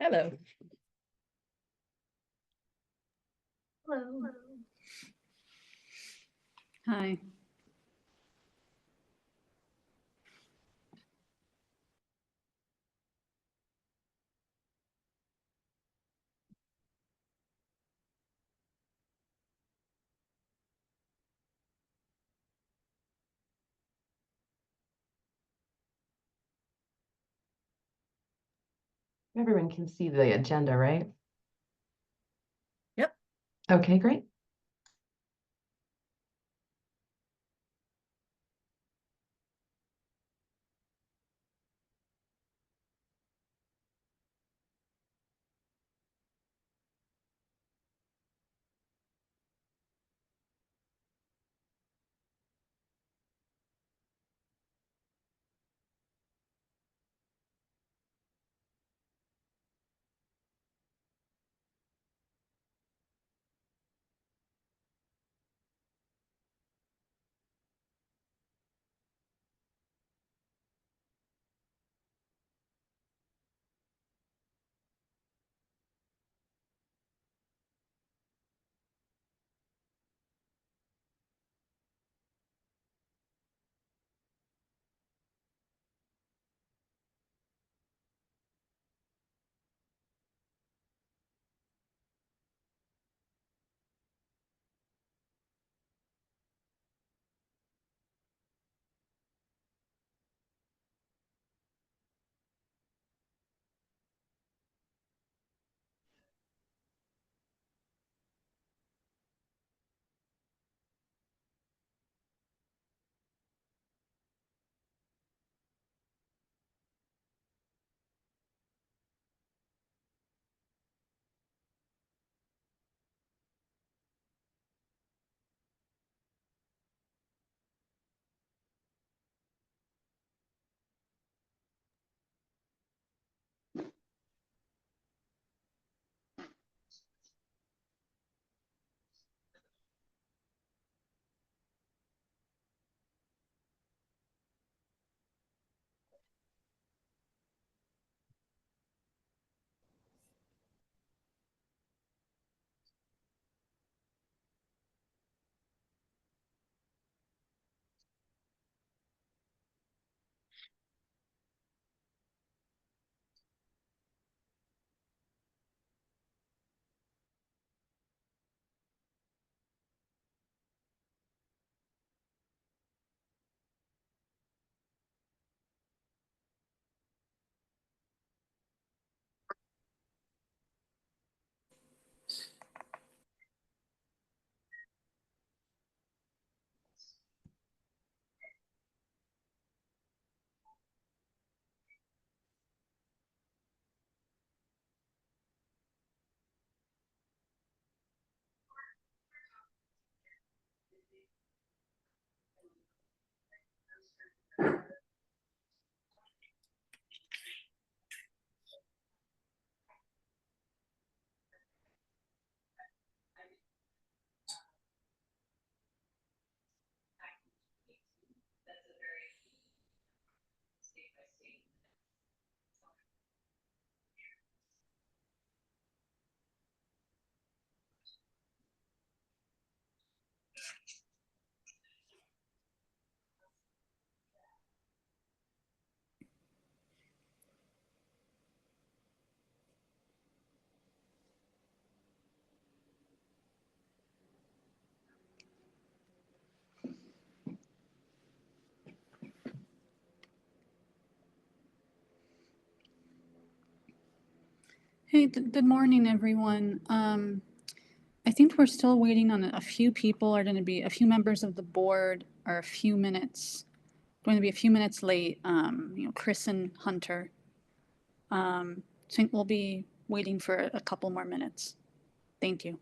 Hello. Hello. Hi. Everyone can see the agenda, right? Yep. Okay, great. Hey, good morning, everyone. I think we're still waiting on a few people. Are going to be a few members of the board are a few minutes, going to be a few minutes late. Chris and Hunter. I think we'll be waiting for a couple more minutes. Thank you.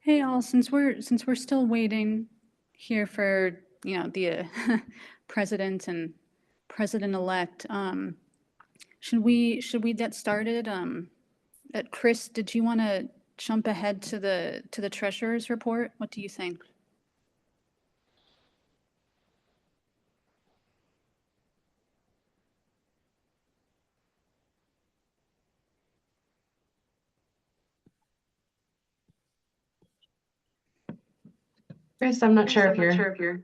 Hey all, since we're still waiting here for, the president and president-elect, should we get started? Chris, did you want to jump ahead to the treasurer's report? What do you think? Chris, I'm not sure if you're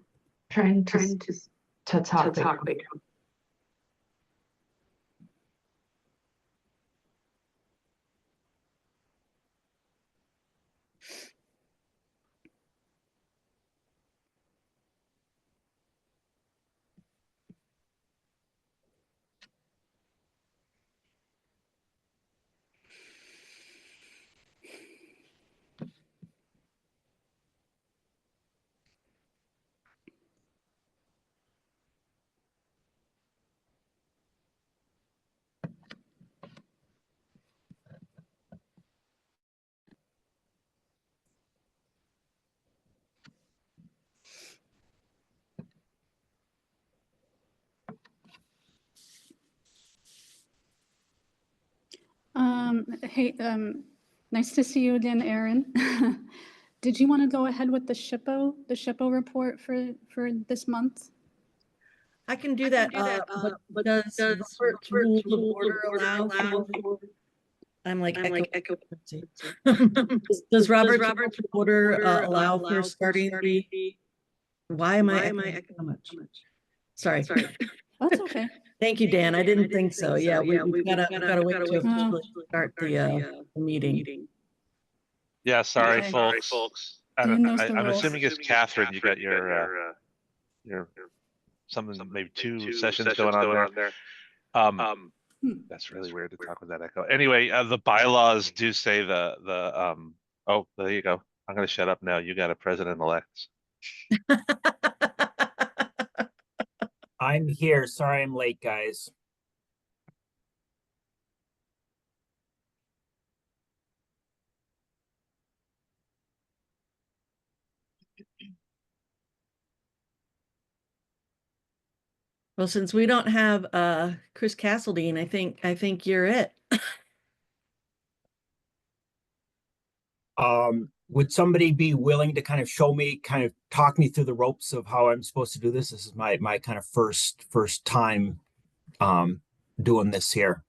trying to talk, but Hey, nice to see you again, Erin. Did you want to go ahead with the SHPO report for this month? I can do that, but does Robert's Rules of Order allow for, I'm like echo. Does Robert's Rules of Order allow for starting the, why am I echoing so much? Sorry. That's okay. Thank you, Dan. I didn't think so. Yeah, we've gotta wait to officially start the meeting. Yeah, sorry, Okay. folks. Dean knows the I'm rules. assuming it's Catherine. You got your something, maybe two sessions going on there. That's really weird to talk with that echo. Anyway, the bylaws do say oh, there you go. I'm gonna shut up now. You got a president-elect. I'm here. Sorry I'm late, guys. Well, since we don't have Chris Castledine, I think you're it. Would somebody be willing to kind of show me, kind of talk me through the ropes of how I'm supposed to do this? This is my kind of first time doing this here.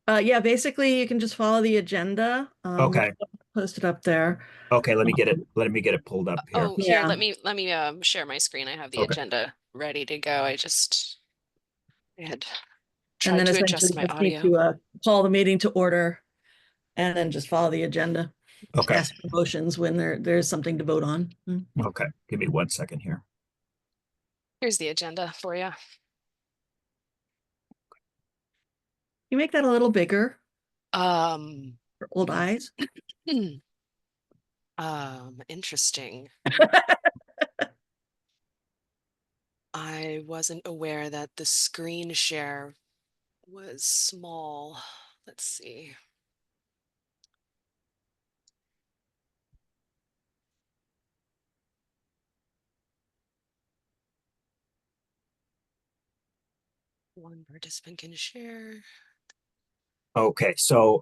Yeah, basically you can just follow the agenda. Okay. Post it up there. Okay, let me get it pulled up here. Oh, here, Yeah. let me share my screen. I have the Okay. agenda ready to go. I had And tried then to essentially adjust my just need audio. to call the meeting to order and then just follow the agenda. Okay. Ask for motions when there's something to vote on. Okay, give me 1 second here. Here's the agenda for you. You make that a little bigger Um, for old eyes. Interesting. I wasn't aware that the screen share was small. Let's see. One participant can share. Okay, so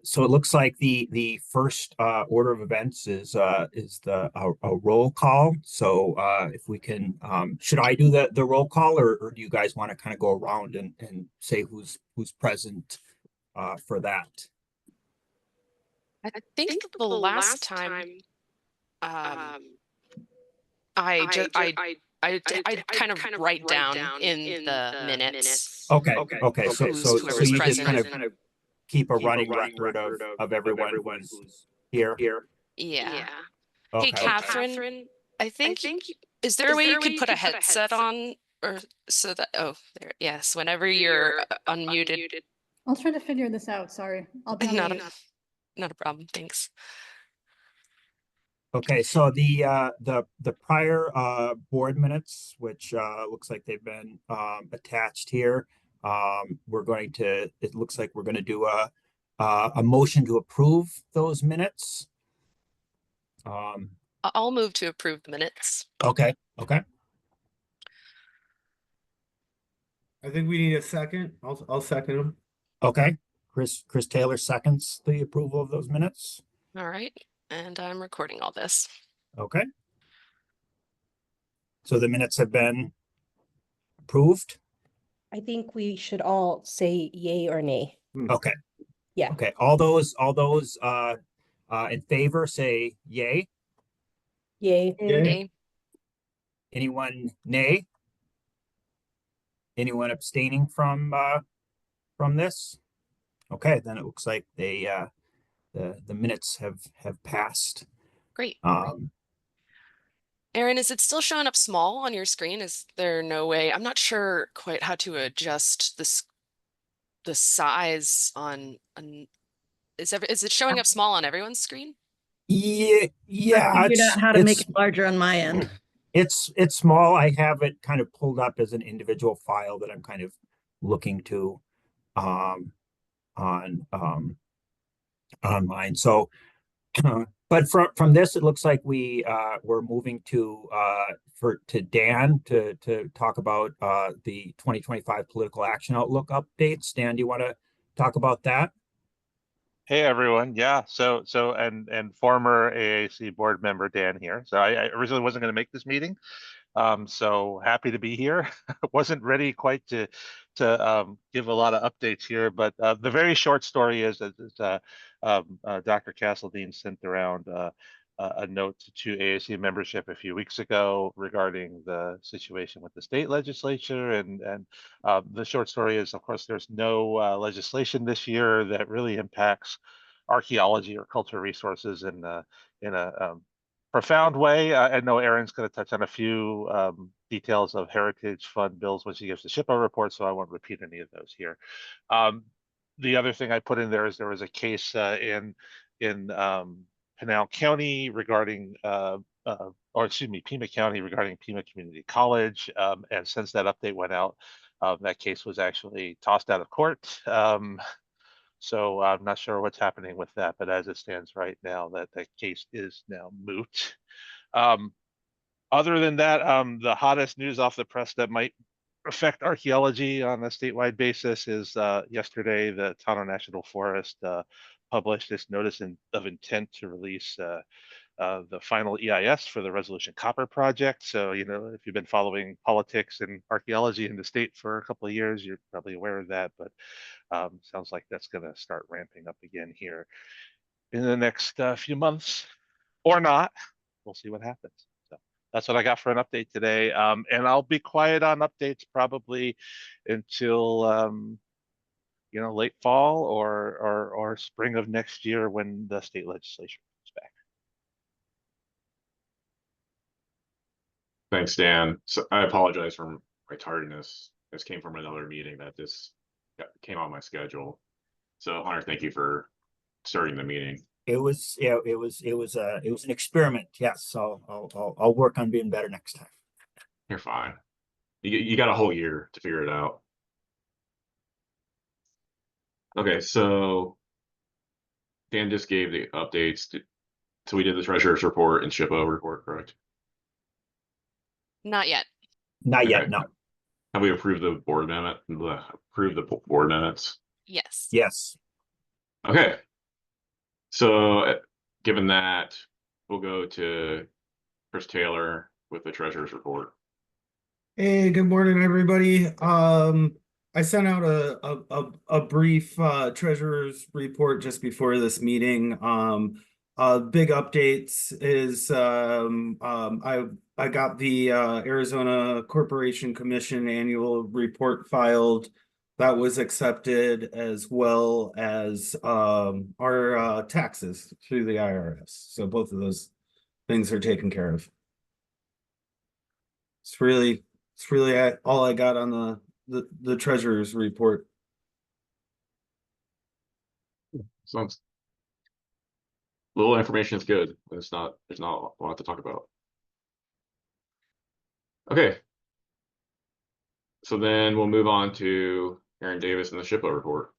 so it looks like the first order of events is the a roll call. So if we can, should I do the roll call, or do you guys want to kind of go around and say who's present for that? I think the last time I just I kind of write down in the minutes Okay, okay, so whoever's you just present. kind of keep a running record of everyone who's here. Yeah. Hey, Okay. Catherine, I think is there a way you could put a headset on or so that there, yes, whenever you're unmuted. I'll try to figure this out. Sorry. I'll be on Not mute. not a problem. Thanks. Okay, so the prior board minutes, which looks like they've been attached here, it looks like we're going to do a motion to approve those minutes. I'll move to approve the minutes. Okay, okay. I think we need a second. I'll second them. Okay, Chris Taylor seconds the approval of those minutes. All right. And I'm recording all this. Okay. So the minutes have been approved. I think we should all say yay or nay. Okay. Yeah. Okay. All those in favor say yay. Yay. Okay. Anyone nay? Anyone abstaining from this? Okay, then it looks like the minutes have passed. Great. Erin, is it still showing up small on your screen? Is there no way? I'm not sure quite how to adjust the size on is it showing up small on everyone's screen? Yeah, I figured out how to make it larger on my end. It's small. I have it kind of pulled up as an individual file that I'm kind of looking to on online. So but from this, it looks like we're moving to Dan to talk about the 2025 political action outlook updates. Dan, do you want to talk about that? Hey everyone, yeah. So and former AAC board member Dan here. So I originally wasn't going to make this meeting, so happy to be here. Wasn't ready quite to give a lot of updates here, but the very short story is that Dr. Castledine sent around a note to AAC membership a few weeks ago regarding the situation with the state legislature, and the short story is, of course, there's no legislation this year that really impacts archaeology or cultural resources in a profound way. I know Erin's going to touch on a few details of Heritage Fund bills when she gives the SHPO report, so I won't repeat any of those here. The other thing I put in there is there was a case in Pinal County regarding, or excuse me, Pima County regarding Pima Community College, and since that update went out, that case was actually tossed out of court. So I'm not sure what's happening with that, but as it stands right now, that case is now moot. Other than that, the hottest news off the press that might affect archaeology on a statewide basis is yesterday, the Tono National Forest published this notice of intent to release the final EIS for the Resolution Copper project. So, you know, if you've been following politics and archaeology in the state for a couple of years, you're probably aware of that. But sounds like that's going to start ramping up again here in the next few months, or not. We'll see what happens. So that's what I got for an update today. And I'll be quiet on updates probably until you know, late fall or spring of next year when the state legislature comes back. Thanks, Dan. So I apologize for my tardiness. This came from another meeting that came on my schedule. So Hunter, thank you for starting the meeting. It was, yeah, it was an experiment. Yes. So I'll work on being better next time. You're fine. You got a whole year to figure it out. Okay, so Dan just gave the updates. So we did the treasurer's report and SHPO report, correct? Not yet. Not yet. Okay. No. Have we approved the board amendment? Approved the board minutes? Yes. Yes. Okay. So given that, we'll go to Chris Taylor with the treasurer's report. Hey, good morning, everybody. I sent out a brief treasurer's report just before this meeting. Big updates is I got the Arizona Corporation Commission annual report filed. That was accepted, as well as our taxes through the IRS. So both of those things are taken care of. It's really all I got on the treasurer's report. Sounds little information is good, but there's not a lot to talk about. Okay. So then we'll move on to Aaron Davis and the SHPO report.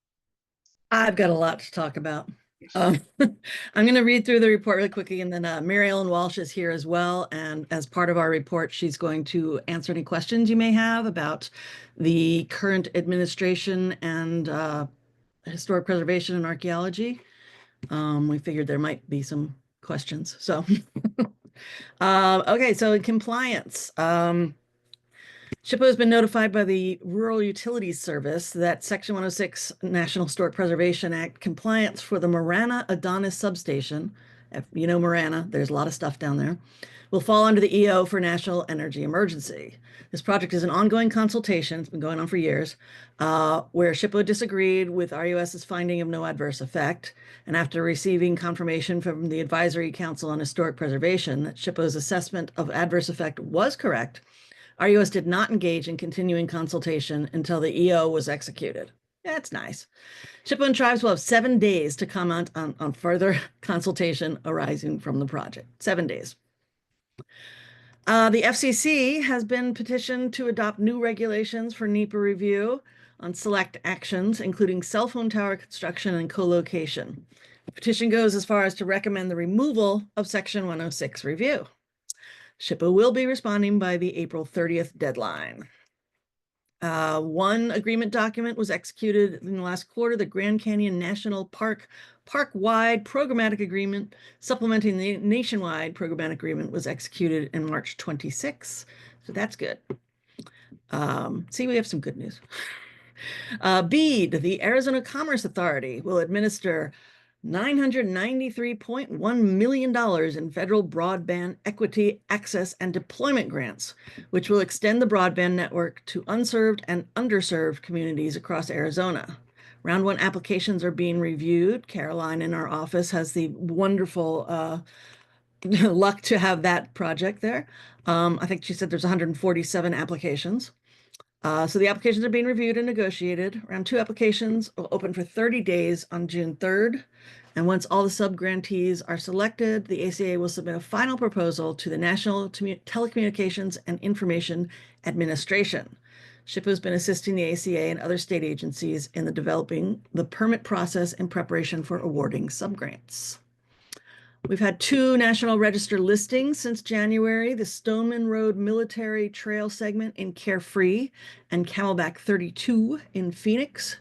I've got a lot to talk about. I'm going to read through the report really quickly, and then Mary Ellen Walsh is here as well. And as part of our report, she's going to answer any questions you may have about the current administration and historic preservation and archaeology. We figured there might be some questions. So, okay, so in compliance, SHPO has been notified by the Rural Utilities Service that Section 106 National Historic Preservation Act compliance for the Marana Adonis substation, if you know Marana, there's a lot of stuff down there, will fall under the EO for National Energy Emergency. This project is an ongoing consultation, it's been going on for years, where SHPO disagreed with RUS's finding of no adverse effect. And after receiving confirmation from the Advisory Council on Historic Preservation that SHPO's assessment of adverse effect was correct, RUS did not engage in continuing consultation until the EO was executed. That's nice. SHPO and tribes will have 7 days to comment on further consultation arising from the project. 7 days. The FCC has been petitioned to adopt new regulations for NEPA review on select actions, including cell phone tower construction and co-location. The petition goes as far as to recommend the removal of Section 106 review. SHPO will be responding by the April 30th deadline. One agreement document was executed in the last quarter, the Grand Canyon National Park Park-wide Programmatic Agreement, supplementing the nationwide programmatic agreement, was executed in March 26. So that's good. See, we have some good news. BEAD, the Arizona Commerce Authority, will administer $993.1 million in federal broadband equity access and deployment grants, which will extend the broadband network to unserved and underserved communities across Arizona. Round 1 applications are being reviewed. Caroline in our office has the wonderful luck to have that project there. I think she said there's 147 applications. So the applications are being reviewed and negotiated. Round 2 applications will open for 30 days on June 3rd. And once all the sub-grantees are selected, the ACA will submit a final proposal to the National Telecommunications and Information Administration. SHPO has been assisting the ACA and other state agencies in developing the permit process in preparation for awarding subgrants. We've had 2 National Register listings since January, the Stoneman Road Military Trail segment in Carefree and Camelback 32 in Phoenix.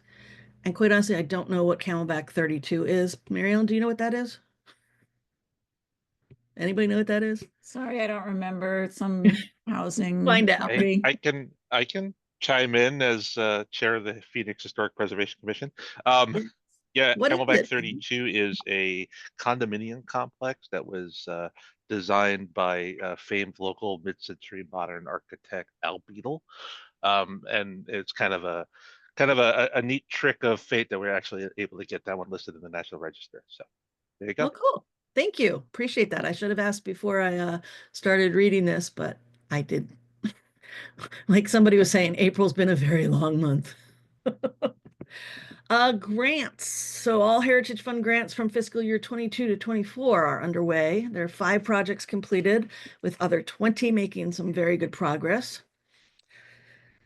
And quite honestly, I don't know what Camelback 32 is. Mary Ellen, do you know what that is? Anybody know what that is? Sorry, I don't remember. Some housing. Find out. property. I can chime in as chair of the Phoenix Historic Preservation Commission. Yeah, What is Camelback it? 32 is a condominium complex that was designed by famed local mid-century modern architect Al Beadle. And it's kind of a neat trick of fate that we're actually able to get that one listed in the National Register. So there you go. Well, cool. Thank you. Appreciate that. I should have asked before I started reading this, but I did. Like somebody was saying, April's been a very long month. Grants. So all Heritage Fund grants from fiscal year 22 to 24 are underway. There are 5 projects completed, with other 20 making some very good progress.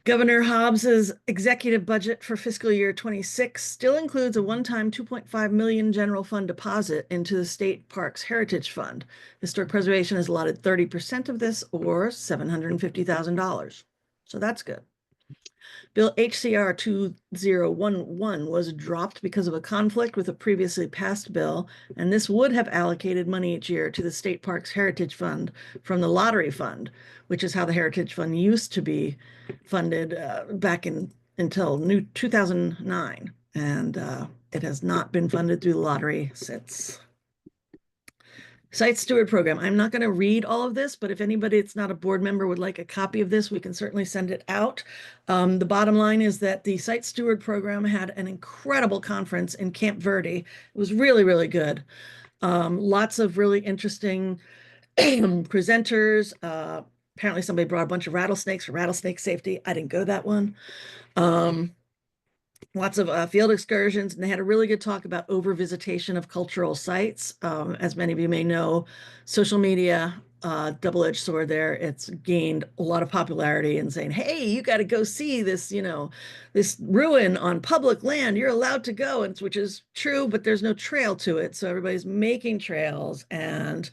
Governor Hobbs's executive budget for fiscal year 26 still includes a one-time 2.5 million general fund deposit into the State Parks Heritage Fund. Historic Preservation has allotted 30% of this, or $750,000. So that's good. Bill HCR 2011 was dropped because of a conflict with a previously passed bill, and this would have allocated money each year to the State Parks Heritage Fund from the Lottery Fund, which is how the Heritage Fund used to be funded back until 2009, and it has not been funded through the lottery since. Site Steward Program. I'm not going to read all of this, but if anybody that's not a board member would like a copy of this, we can certainly send it out. The bottom line is that the Site Steward Program had an incredible conference in Camp Verde. It was really, really good. Lots of really interesting presenters. Apparently somebody brought a bunch of rattlesnakes for rattlesnake safety. I didn't go to that one. Lots of field excursions, and they had a really good talk about over-visitation of cultural sites. As many of you may know, social media, double-edged sword there. It's gained a lot of popularity in saying, hey, you got to go see this, this ruin on public land. You're allowed to go, and which is true, but there's no trail to it. So everybody's making trails and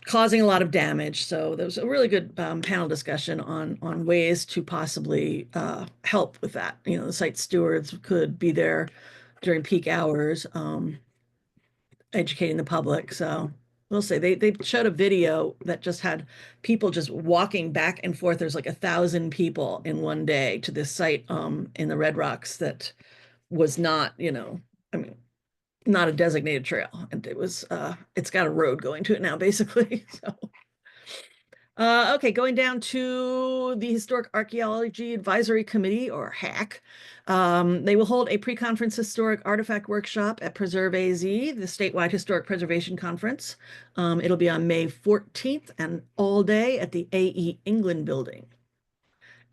causing a lot of damage. So there was a really good panel discussion on ways to possibly help with that. The site stewards could be there during peak hours, educating the public. So we'll say they showed a video that just had people just walking back and forth. There's like 1,000 people in one day to this site in the Red Rocks that was not, not a designated trail, and it was it's got a road going to it now, basically. So okay, going down to the Historic Archaeology Advisory Committee, or HAC. They will hold a pre-conference historic artifact workshop at Preserve AZ, the statewide historic preservation conference. It'll be on May 14th and all day at the AE England building.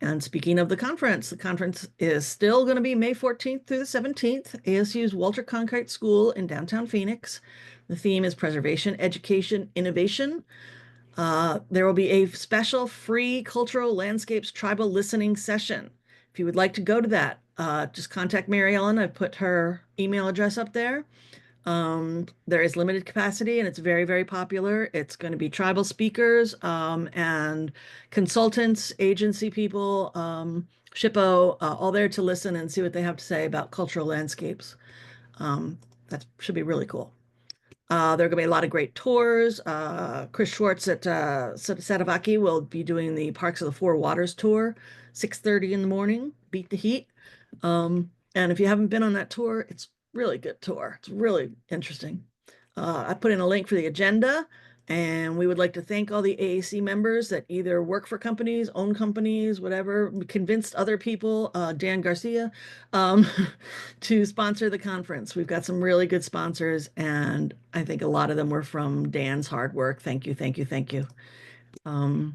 And speaking of the conference is still going to be May 14th through the 17th, ASU's Walter Cronkite School in downtown Phoenix. The theme is Preservation, Education, Innovation. There will be a special free Cultural Landscapes Tribal Listening session. If you would like to go to that, just contact Mary Ellen. I've put her email address up there. There is limited capacity, and it's very, very popular. It's going to be tribal speakers and consultants, agency people, SHPO, all there to listen and see what they have to say about cultural landscapes. That should be really cool. There are going to be a lot of great tours. Chris Schwartz at Sadovaki will be doing the Parks of the Four Waters tour, 6:30 in the morning, beat the heat. And if you haven't been on that tour, it's really good tour. It's really interesting. I put in a link for the agenda, and we would like to thank all the AAC members that either work for companies, own companies, whatever, convinced other people, Dan Garcia, to sponsor the conference. We've got some really good sponsors, and I think a lot of them were from Dan's hard work. Thank you, thank you, thank you. All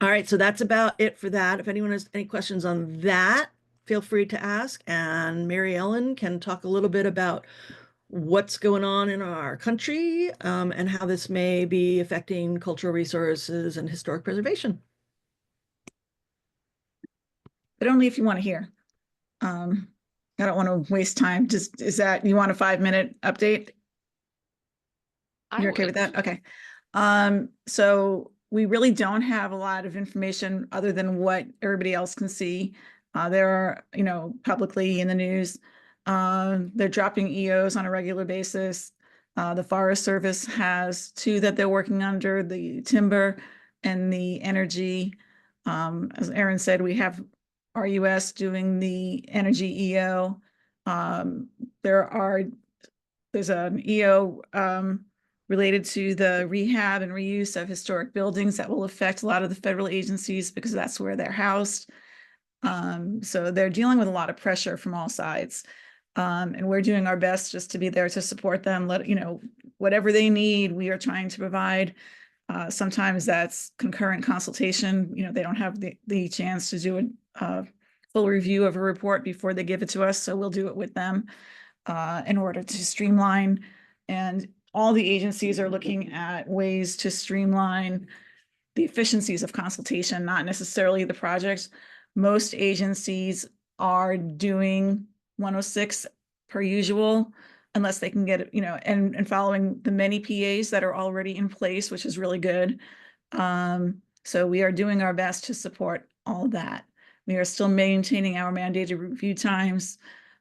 right, so that's about it for that. If anyone has any questions on that, feel free to ask, and Mary Ellen can talk a little bit about what's going on in our country and how this may be affecting cultural resources and historic preservation. But only if you want to hear. I don't want to waste time. Just, you want a 5-minute update? You're okay with that? Okay. So we really don't have a lot of information other than what everybody else can see. There are, publicly in the news, they're dropping EOs on a regular basis. The Forest Service has two that they're working under, the timber and the energy. As Aaron said, we have RUS doing the energy EO. There's an EO related to the rehab and reuse of historic buildings that will affect a lot of the federal agencies because that's where they're housed. So they're dealing with a lot of pressure from all sides. And we're doing our best just to be there to support them, whatever they need, we are trying to provide. Sometimes that's concurrent consultation, they don't have the chance to do a full review of a report before they give it to us, so we'll do it with them in order to streamline. And all the agencies are looking at ways to streamline the efficiencies of consultation, not necessarily the projects. Most agencies are doing 106 per usual, unless they can get it, and following the many PAs that are already in place, which is really good. So we are doing our best to support all that. We are still maintaining our mandated review times.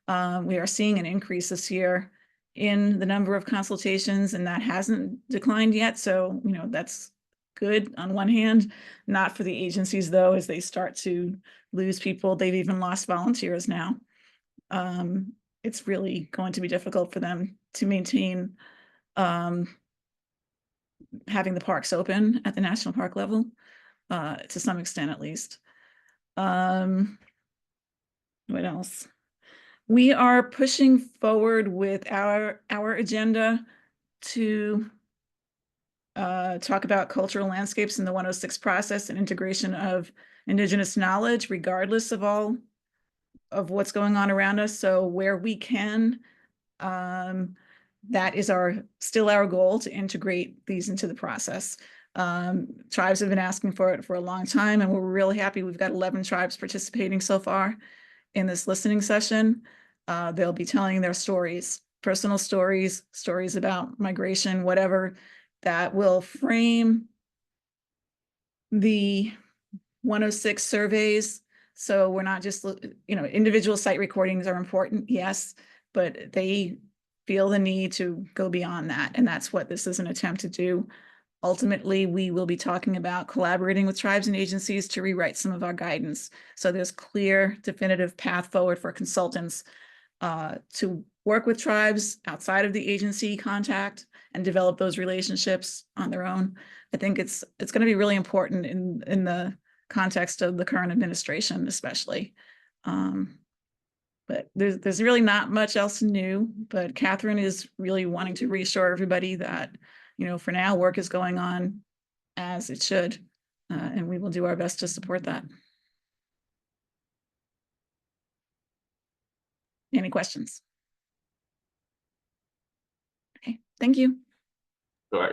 We are seeing an increase this year in the number of consultations, and that hasn't declined yet. So, that's good on one hand, not for the agencies though, as they start to lose people. They've even lost volunteers now. It's really going to be difficult for them to maintain having the parks open at the national park level, to some extent at least. What else? We are pushing forward with our agenda to talk about cultural landscapes in the 106 process and integration of Indigenous knowledge, regardless of all of what's going on around us. So where we can, that is still our goal, to integrate these into the process. Tribes have been asking for it for a long time, and we're really happy. We've got 11 tribes participating so far in this listening session. They'll be telling their stories, personal stories, stories about migration, whatever, that will frame the 106 surveys. So we're not just, individual site recordings are important, yes, but they feel the need to go beyond that. And that's what this is an attempt to do. Ultimately, we will be talking about collaborating with tribes and agencies to rewrite some of our guidance. So there's clear, definitive path forward for consultants to work with tribes outside of the agency contact and develop those relationships on their own. I think it's going to be really important in the context of the current administration, especially. But there's really not much else new, but Catherine is really wanting to reassure everybody that, for now, work is going on as it should, and we will do our best to support that. Any questions? Okay, thank you. So I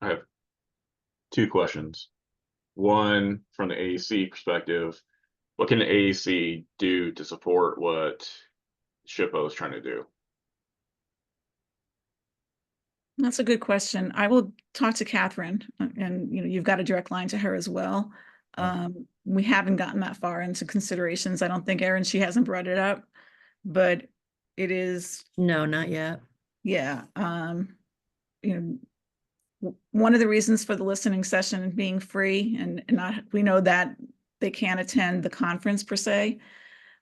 have two questions. One, from the AAC perspective, what can the AAC do to support what SHPO is trying to do? That's a good question. I will talk to Catherine, and you've got a direct line to her as well. We haven't gotten that far into considerations. I don't think, Erin, she hasn't brought it up, but it is. No, not yet. Yeah. One of the reasons for the listening session being free, and we know that they can't attend the conference per se,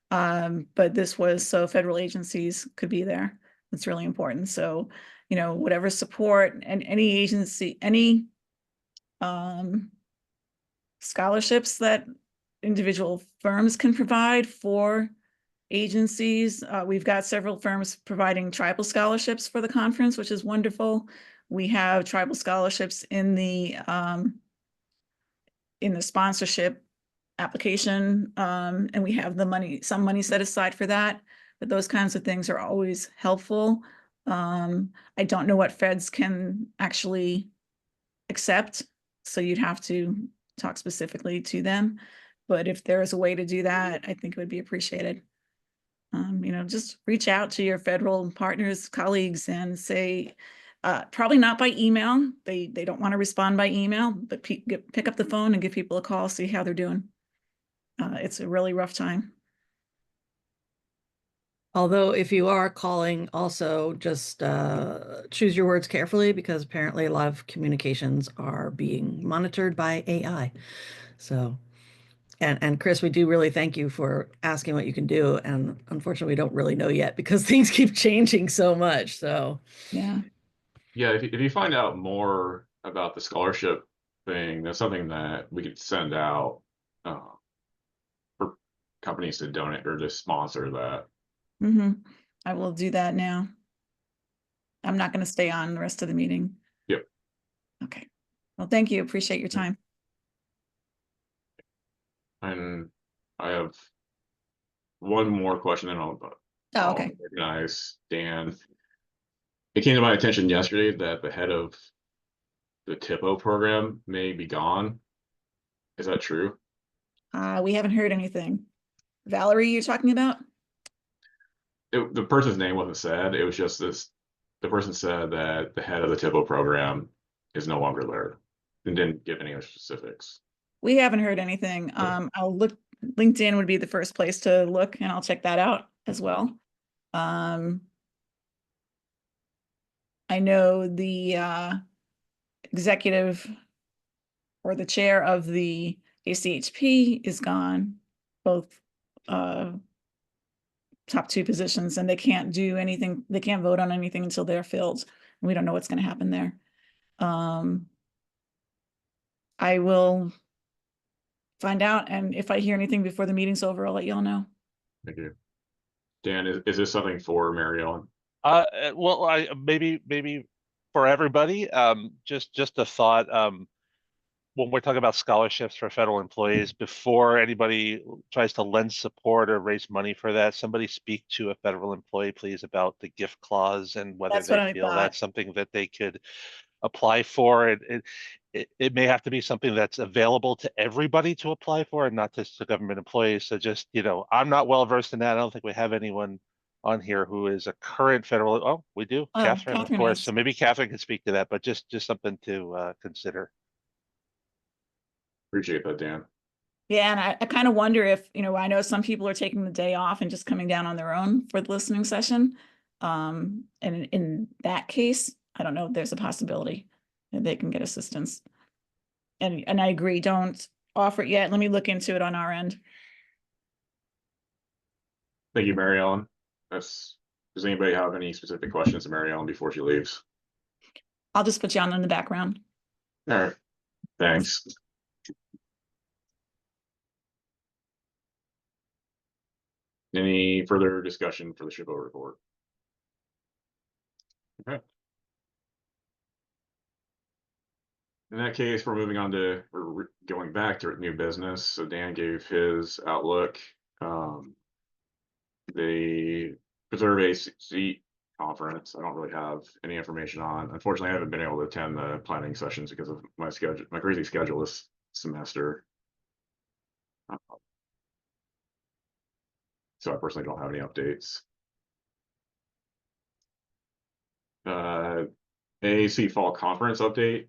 but this was so federal agencies could be there. It's really important. So, whatever support and any agency, any scholarships that individual firms can provide for agencies. We've got several firms providing tribal scholarships for the conference, which is wonderful. We have tribal scholarships in the sponsorship application, and we have some money set aside for that. But those kinds of things are always helpful. I don't know what feds can actually accept, so you'd have to talk specifically to them. But if there is a way to do that, I think it would be appreciated. Just reach out to your federal partners, colleagues, and say, probably not by email. They don't want to respond by email, but pick up the phone and give people a call, see how they're doing. It's a really rough time. Although if you are calling, also just choose your words carefully because apparently a lot of communications are being monitored by AI. So, and Chris, we do really thank you for asking what you can do. And unfortunately, we don't really know yet because things keep changing so much. So, Yeah. Yeah, if you find out more about the scholarship thing, that's something that we could send out for companies to donate or to sponsor that. I will do that now. I'm not going to stay on the rest of the meeting. Yep. Okay. Well, thank you. Appreciate your time. And I have one more question, and Oh, I'll okay. recognize Dan. It came to my attention yesterday that the head of the TIPO program may be gone. Is that true? We haven't heard anything. Valerie, you're talking about? The person's name wasn't said. It was just this. The person said that the head of the TIPO program is no longer there, and didn't give any specifics. We haven't heard anything. I'll look. LinkedIn would be the first place to look, and I'll check that out as well. I know the executive or the chair of the ACHP is gone, both top two positions, and they can't do anything. They can't vote on anything until they're filled. We don't know what's going to happen there. I will find out, and if I hear anything before the meeting's over, I'll let y'all know. Thank you. Dan, is this something for Mary Ellen? Well, maybe for everybody, just a thought. When we're talking about scholarships for federal employees, before anybody tries to lend support or raise money for that, somebody speak to a federal employee, please, about the gift clause and whether That's what they I feel thought. that's something that they could apply for. It may have to be something that's available to everybody to apply for and not just to government employees. So just, I'm not well versed in that. I don't think we have anyone on here who is a current federal. Oh, we do. Oh, Catherine, of Catherine course. is. So maybe Catherine can speak to that, but just something to consider. Appreciate that, Dan. Yeah, and I kind of wonder if, I know some people are taking the day off and just coming down on their own for the listening session. And in that case, I don't know if there's a possibility that they can get assistance. And I agree, don't offer it yet. Let me look into it on our end. Thank you, Mary Ellen. Does anybody have any specific questions to Mary Ellen before she leaves? I'll just put you on in the background. All right. Thanks. Any further discussion for the SHPO report? Okay. In that case, we're going back to new business. So Dan gave his outlook. The Preserve AAC conference, I don't really have any information on. Unfortunately, I haven't been able to attend the planning sessions because of my crazy schedule this semester. So I personally don't have any updates. AAC Fall Conference update.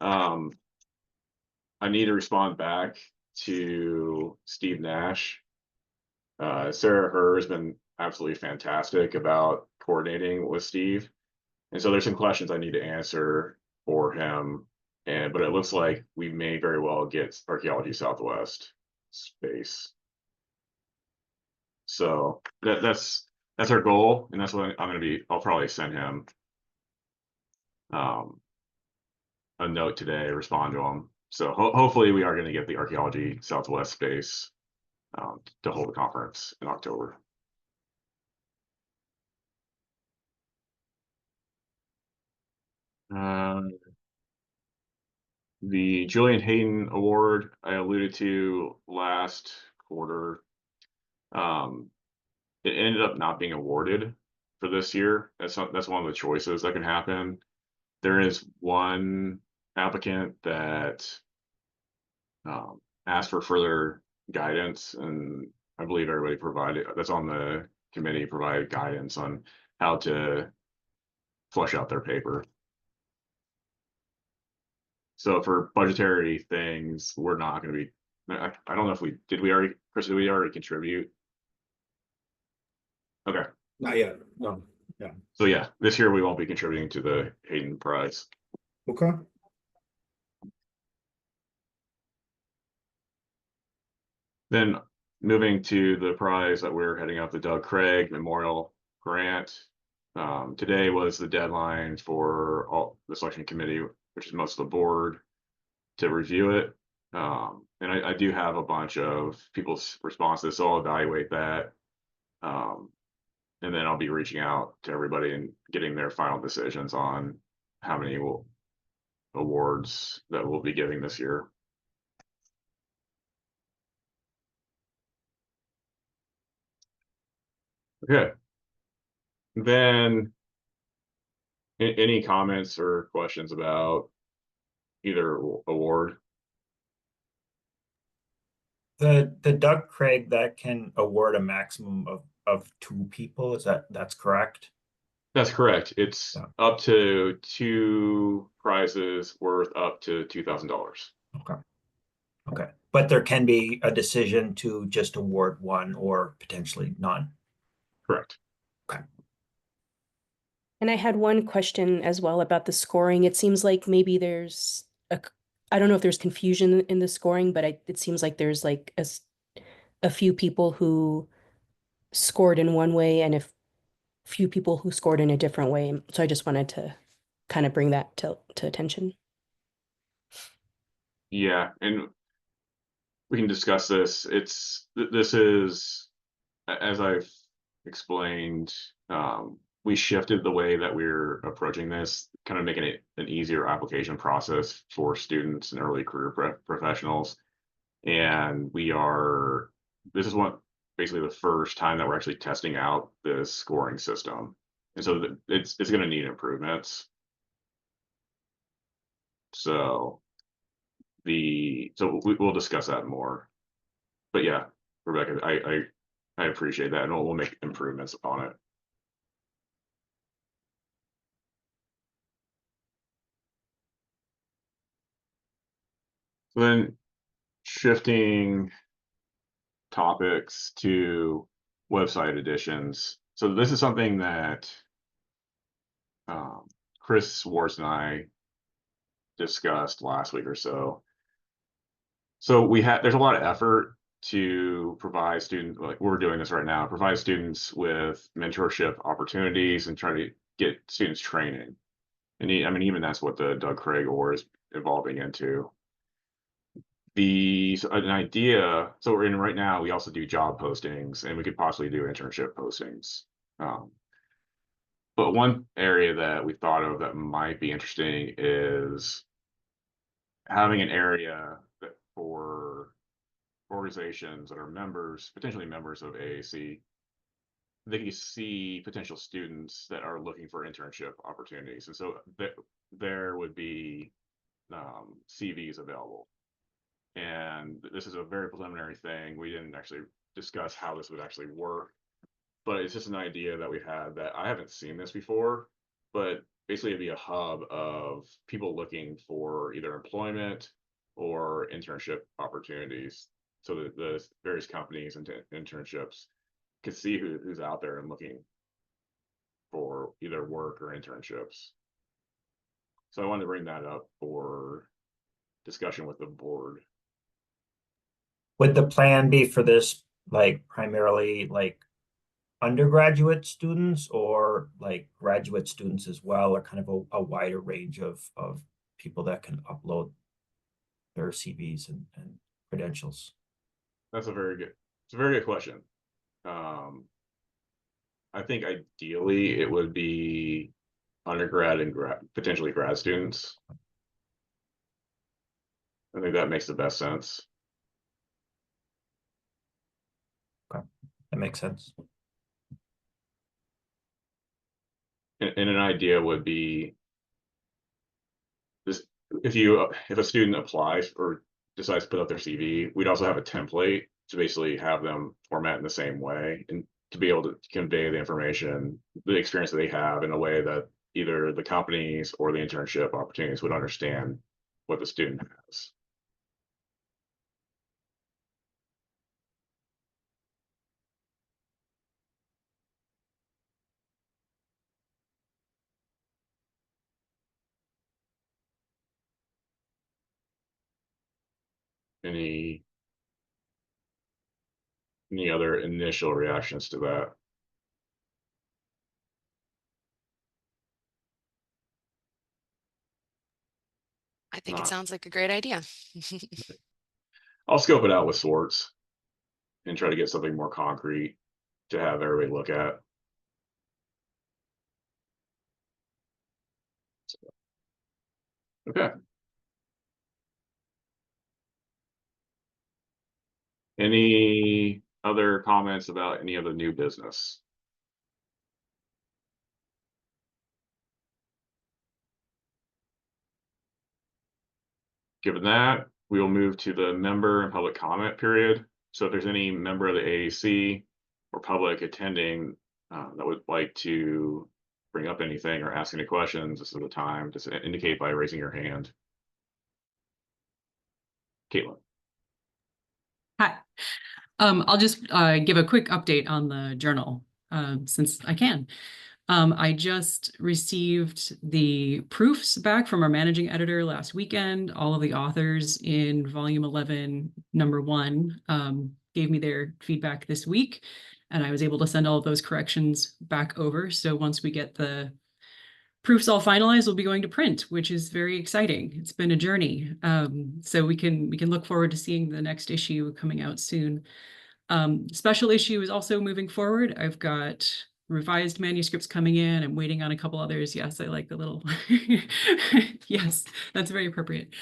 I need to respond back to Steve Nash. Sarah Herr has been absolutely fantastic about coordinating with Steve. And so there's some questions I need to answer for him. But it looks like we may very well get Archaeology Southwest space. So that's our goal, and that's what I'll probably send him a note today, respond to him. So hopefully we are going to get the Archaeology Southwest space to hold a conference in October. The Julian Hayden Award I alluded to last quarter. It ended up not being awarded for this year. That's one of the choices that can happen. There is one applicant that asked for further guidance, and I believe everybody that's on the committee provided guidance on how to flush out their paper. So for budgetary things, we're not going to be. I don't know if Chris, did we already contribute? Okay, Not yet, no, so yeah, this year we won't be contributing to the Hayden Prize. okay. Then moving to the prize that we're heading out, the Doug Craig Memorial Grant. Today was the deadline for all the selection committee, which is most of the board, to review it. And I do have a bunch of people's responses, so I'll evaluate that. And then I'll be reaching out to everybody and getting their final decisions on how many awards that we'll be giving this year. Okay. Then any comments or questions about either award? The Doug Craig, that can award a maximum of 2 people, that's correct? That's correct. It's Yeah. up to 2 prizes worth up to $2,000. Okay, but there can be a decision to just award 1 or potentially none. Correct. And I had one question as well about the scoring. It seems like maybe I don't know if there's confusion in the scoring, but it seems like there's like a few people who scored in one way and a few people who scored in a different way. So I just wanted to kind of bring that to attention. Yeah, and we can discuss this. This is, as I've explained, we shifted the way that we're approaching this, kind of making it an easier application process for students and early career professionals. And this is basically the first time that we're actually testing out this scoring system. And so it's going to need improvements. So we'll discuss that more. But yeah, Rebecca, I appreciate that, and we'll make improvements upon it. So then shifting topics to website additions. So this is something that Chris Swartz and I discussed last week or so. So there's a lot of effort to provide students, like we're doing this right now, provide students with mentorship opportunities and try to get students training. And even that's what the Doug Craig Award is evolving into. An idea, so we're in right now, we also do job postings, and we could possibly do internship postings. But one area that we thought of that might be interesting is having an area for organizations that are potentially members of AAC. They can see potential students that are looking for internship opportunities, and so there would be CVs available. And this is a very preliminary thing. We didn't actually discuss how this would actually work, but it's just an idea that we had that I haven't seen this before, but basically it'd be a hub of people looking for either employment or internship opportunities. So that the various companies and internships could see who's out there and looking for either work or internships. So I wanted to bring that up for discussion with the board. Would the plan be for this like primarily like undergraduate students or like graduate students as well, or kind of a wider range of people that can upload their CVs and credentials? It's a very good question. I think ideally it would be undergrad and potentially grad students. I think that makes the best sense. Okay, that makes sense. And an idea would be this: if a student applies or decides to put up their CV, we'd also have a template to basically have them format in the same way and to be able to convey the information, the experience that they have in a way that either the companies or the internship opportunities would understand what the student has. Any other initial reactions to that? I think it Not. sounds like a great idea. I'll scope it out with sorts and try to get something more concrete to have everybody look at. Okay. Any other comments about any of the new business? Given that, we will move to the member and public comment period. So if there's any member of the AAC or public attending that would like to bring up anything or ask any questions, this is the time to indicate by raising your hand. Caitlin. Hi. I'll just give a quick update on the journal since I can. I just received the proofs back from our managing editor last weekend. All of the authors in volume 11, number 1, gave me their feedback this week, and I was able to send all of those corrections back over. So once we get the proofs all finalized, we'll be going to print, which is very exciting. It's been a journey. So we can look forward to seeing the next issue coming out soon. Special issue is also moving forward. I've got revised manuscripts coming in. I'm waiting on a couple others. Yes, I like the little, yes, that's very appropriate.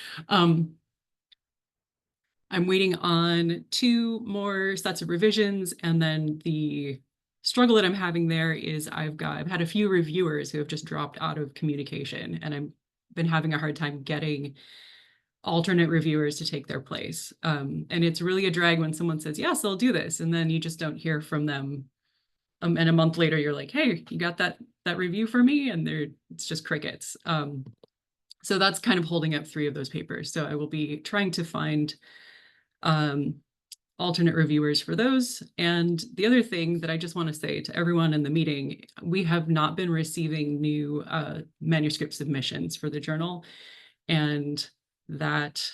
I'm waiting on 2 more sets of revisions, and then the struggle that I'm having there is I've had a few reviewers who have just dropped out of communication, and I've been having a hard time getting alternate reviewers to take their place. And it's really a drag when someone says, yes, I'll do this, and then you just don't hear from them. And a month later, you're like, hey, you got that review for me? And it's just crickets. So that's kind of holding up 3 of those papers. So I will be trying to find alternate reviewers for those. And the other thing that I just want to say to everyone in the meeting, we have not been receiving new manuscript submissions for the journal, and that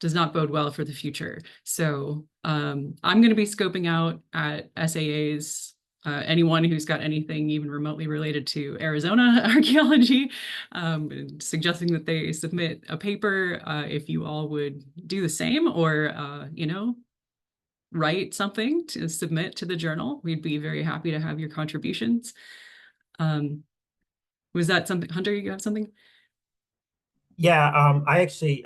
does not bode well for the future. So I'm going to be scoping out at SAAs anyone who's got anything even remotely related to Arizona archaeology, suggesting that they submit a paper. If you all would do the same, or write something to submit to the journal, we'd be very happy to have your contributions. Was that something, Hunter, you have something? Yeah, I actually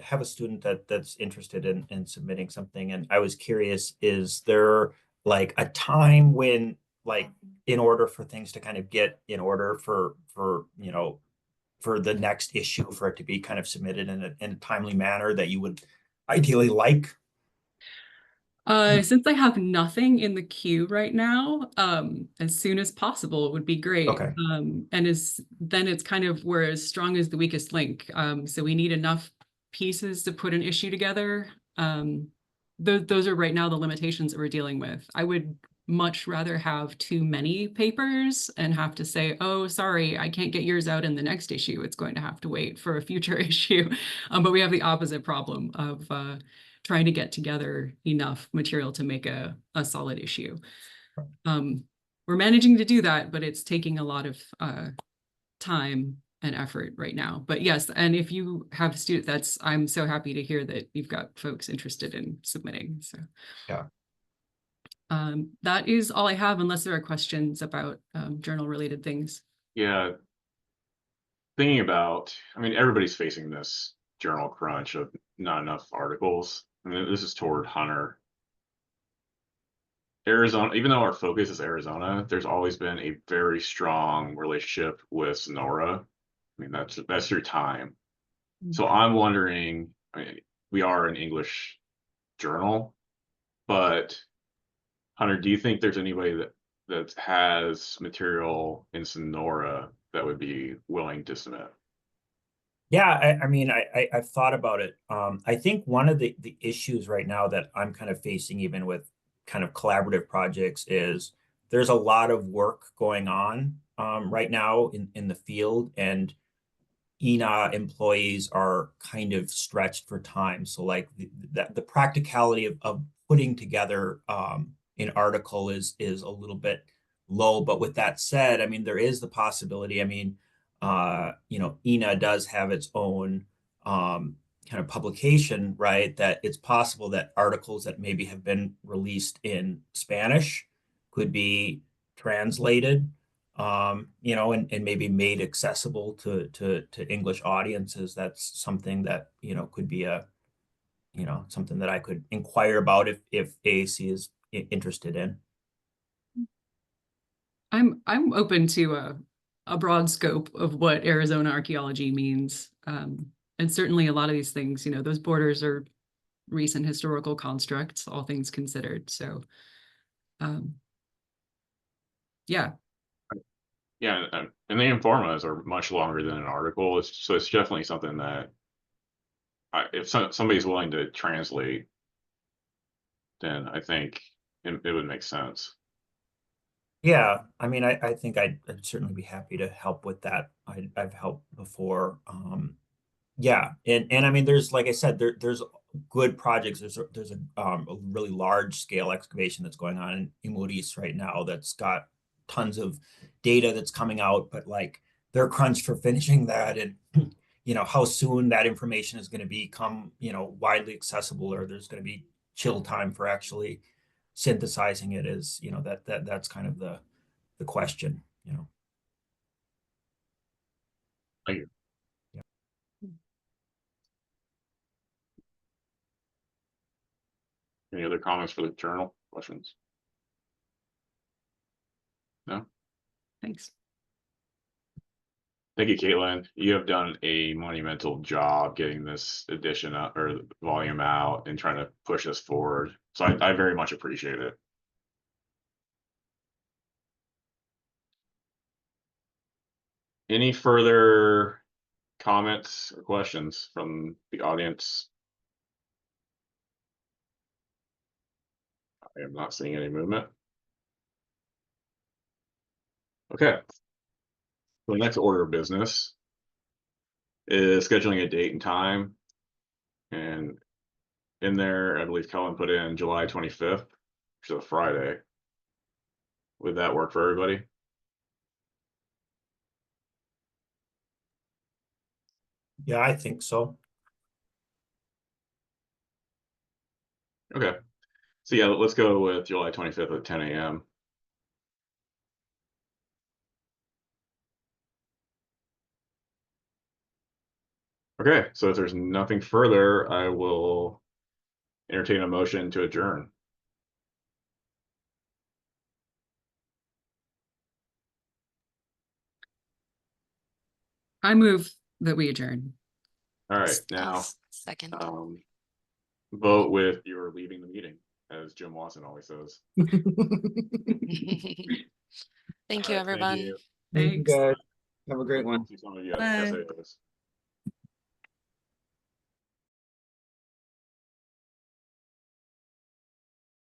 have a student that's interested in submitting something, and I was curious, is there like a time when, like, in order for things to kind of get in order for the next issue, for it to be kind of submitted in a timely manner, that you would ideally like? Since I have nothing in the queue right now, as soon as possible would be great. Okay. And then it's kind of, we're as strong as the weakest link. So we need enough pieces to put an issue together. Those are right now the limitations that we're dealing with. I would much rather have too many papers and have to say, oh, sorry, I can't get yours out in the next issue. It's going to have to wait for a future issue. But we have the opposite problem of trying to get together enough material to make a solid issue. We're managing to do that, but it's taking a lot of time and effort right now. But yes, and if you have students, I'm so happy to hear that you've got folks interested in submitting. So yeah. That is all I have, unless there are questions about journal related things. Yeah. Thinking about, I mean, everybody's facing this journal crunch of not enough articles. I mean, this is toward Hunter. Arizona, even though our focus is Arizona, there's always been a very strong relationship with Sonora. I mean, that's your time. So I'm wondering, I mean, we are an English journal, but Hunter, do you think there's anybody that has material in Sonora that would be willing to submit? Yeah, I mean, I've thought about it. I think one of the issues right now that I'm kind of facing, even with kind of collaborative projects, is there's a lot of work going on right now in the field, and ENA employees are kind of stretched for time. So like the practicality of putting together an article is a little bit low. But with that said, I mean, there is the possibility. I mean, you know, ENA does have its own kind of publication, right? That it's possible that articles that maybe have been released in Spanish could be translated, you know, and maybe made accessible to English audiences. That's something that, you know, could be a, you know, something that I could inquire about if AAC is interested in. I'm open to a broad scope of what Arizona archaeology means. And certainly a lot of these things, you know, those borders are recent historical constructs, all things considered. So yeah. Yeah, and the informas are much longer than an article. So it's definitely something that if somebody's willing to translate, then I think it would make sense. Yeah, I mean, I think I'd certainly be happy to help with that. I've helped before. Yeah, and I mean, there's, like I said, there's good projects. There's a really large scale excavation that's going on in Imuris right now that's got tons of data that's coming out, but like they're crunched for finishing that, and you know how soon that information is going to become, you know, widely accessible, or there's going to be chill time for actually synthesizing it, is, you know, that's kind of the question, you know. Thank you. Any other comments for the journal? Questions? No? Thanks. Thank you, Caitlin. You have done a monumental job getting this edition out, or volume out, and trying to push us forward. So I very much appreciate it. Any further comments or questions from the audience? I am not seeing any movement. Okay. The next order of business is scheduling a date and time. And in there, I believe Kellen put in July 25th, which is a Friday. Would that work for everybody? Yeah, I think so. Okay. So yeah, let's go with July 25th at 10 a.m. Okay, so if there's nothing further, I will entertain a motion to adjourn. I move that we adjourn. All right, now Second. Vote with you're leaving the meeting, as Jim Watson always says. Thank you, everyone. Thank you. Thanks. Good. Have a great one. See some of you at Bye. SAS.